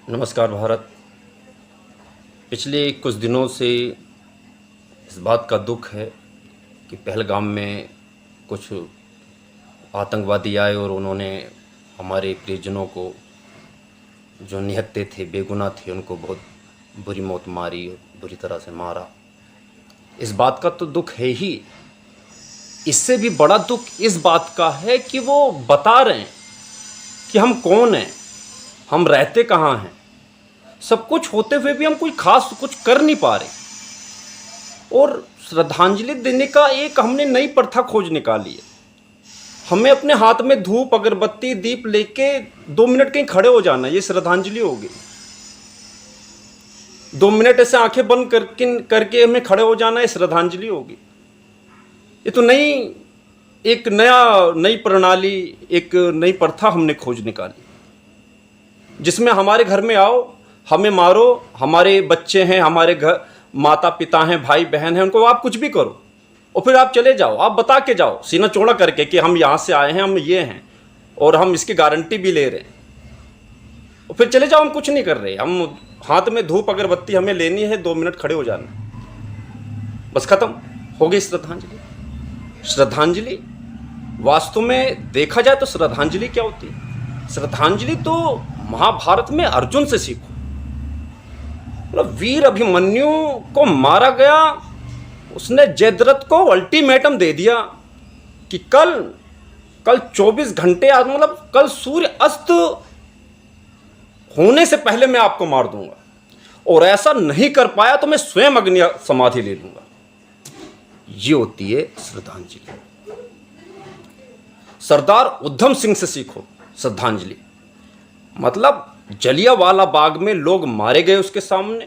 नमस्कार भारत। पिछले कुछ दिनों से इस बात का दुख है कि पहलगाम में कुछ आतंकवादी आए और उन्होंने हमारे परिजनों को, जो निहत्थे थे, बेगुनाह थे, उनको बहुत बुरी मौत मारी, बुरी तरह से मारा। इस बात का तो दुख है ही। इससे भी बड़ा दुख इस बात का है कि वो बता रहे हैं कि हम कौन हैं, हम रहते कहाँ हैं। सब कुछ होते हुए भी हम कोई खास कुछ कर नहीं पा रहे। और श्रद्धांजलि देने का एक हमने नई प्रथा खोज निकाली है। हमें अपने हाथ में धूप, अगरबत्ती, दीप लेके 2 मिनट कहीं खड़े हो जाना, ये श्रद्धांजलि होगी। 2 मिनट ऐसे आंखें बंद करके हमें खड़े हो जाना, ये श्रद्धांजलि होगी। ये तो नई प्रणाली, एक नई प्रथा हमने खोज निकाली, जिसमें हमारे घर में आओ, हमें मारो, हमारे बच्चे हैं, हमारे घर माता पिता हैं, भाई बहन हैं, उनको आप कुछ भी करो और फिर आप चले जाओ। आप बता के जाओ सीना चौड़ा करके कि हम यहाँ से आए हैं, हम ये हैं और हम इसकी गारंटी भी ले रहे हैं, और फिर चले जाओ। हम कुछ नहीं कर रहे, हम हाथ में धूप अगरबत्ती हमें लेनी है, 2 मिनट खड़े हो जाना, बस खत्म हो गई श्रद्धांजलि। श्रद्धांजलि वास्तव में देखा जाए तो श्रद्धांजलि क्या होती है? श्रद्धांजलि तो महाभारत में अर्जुन से सीखो। मतलब वीर अभिमन्यु को मारा गया, उसने जयद्रथ को अल्टीमेटम दे दिया कि कल 24 घंटे, मतलब कल सूर्य अस्त होने से पहले मैं आपको मार दूंगा, और ऐसा नहीं कर पाया तो मैं स्वयं अग्नि समाधि ले लूंगा। ये होती है श्रद्धांजलि। सरदार उधम सिंह से सीखो श्रद्धांजलि। मतलब जलियांवाला बाग में लोग मारे गए उसके सामने,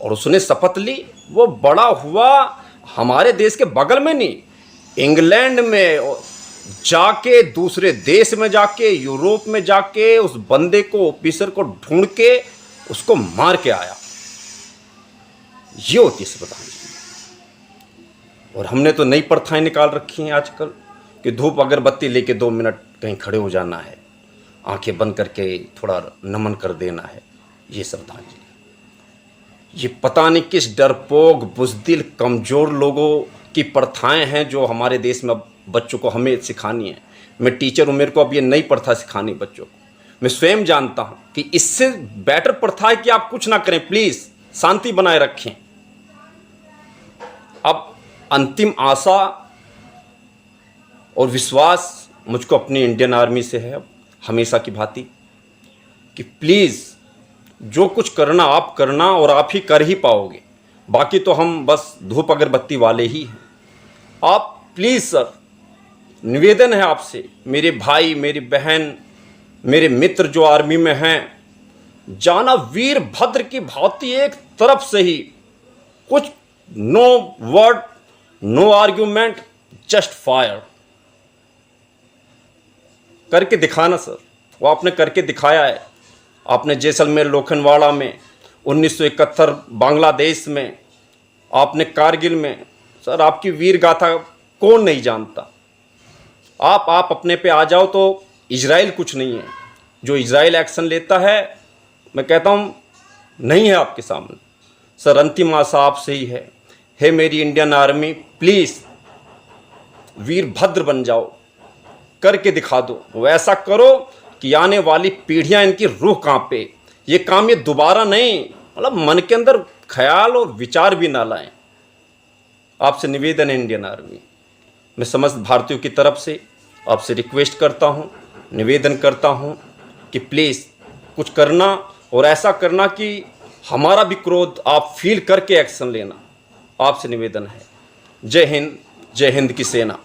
और उसने शपथ ली। वो बड़ा हुआ हमारे देश के बगल में नहीं, इंग्लैंड में जाके, दूसरे देश में जाके, यूरोप में जाके उस बंदे को, ऑफिसर को ढूंढ के उसको मार के आया। ये होती है श्रद्धांजलि। और हमने तो नई प्रथाएं निकाल रखी हैं आजकल कि धूप अगरबत्ती लेके 2 मिनट कहीं खड़े हो जाना है, आंखें बंद करके थोड़ा नमन कर देना है। ये श्रद्धांजलि। ये पता नहीं किस डरपोक, बुज़दिल, कमज़ोर लोगों की प्रथाएं हैं जो हमारे देश में अब बच्चों को हमें सिखानी है। मैं टीचर हूँ, मेरे को अब ये नई प्रथा सिखानी है बच्चों को। मैं स्वयं जानता हूँ कि इससे बेटर प्रथा है कि आप कुछ ना करें, प्लीज़ शांति बनाए रखें। अब अंतिम आशा और विश्वास मुझको अपनी इंडियन आर्मी से है, हमेशा की भांति, कि प्लीज़ जो कुछ करना आप करना, और आप ही कर ही पाओगे। बाकी तो हम बस धूप अगरबत्ती वाले ही हैं। आप प्लीज़ सर, निवेदन है आपसे, मेरे भाई, मेरी बहन, मेरे मित्र जो आर्मी में हैं, जाना वीर भद्र की भांति एक तरफ से ही, कुछ no word, no argument, just fire करके दिखाना सर। वो आपने करके दिखाया है। आपने जैसलमेर, लोखंडवाड़ा में, 1971 बांग्लादेश में, आपने कारगिल में। सर आपकी वीर गाथा कौन नहीं जानता। आप अपने पे आ जाओ तो इजराइल कुछ नहीं है। जो इजराइल एक्शन लेता है, मैं कहता हूँ नहीं है आपके सामने। सर अंतिम आशा आपसे ही है। हे मेरी इंडियन आर्मी, प्लीज़ वीर भद्र बन जाओ, करके दिखा दो। वो ऐसा करो कि आने वाली पीढ़ियां, इनकी रूह कांपे। ये काम ये दोबारा नहीं, मतलब मन के अंदर ख्याल और विचार भी ना लाएं। आपसे निवेदन है इंडियन आर्मी। मैं समस्त भारतीयों की तरफ से आपसे रिक्वेस्ट करता हूँ, निवेदन करता हूँ कि प्लीज़ कुछ करना, और ऐसा करना कि हमारा भी क्रोध आप फील करके एक्शन लेना। आपसे निवेदन है। जय हिंद, जय हिंद की सेना।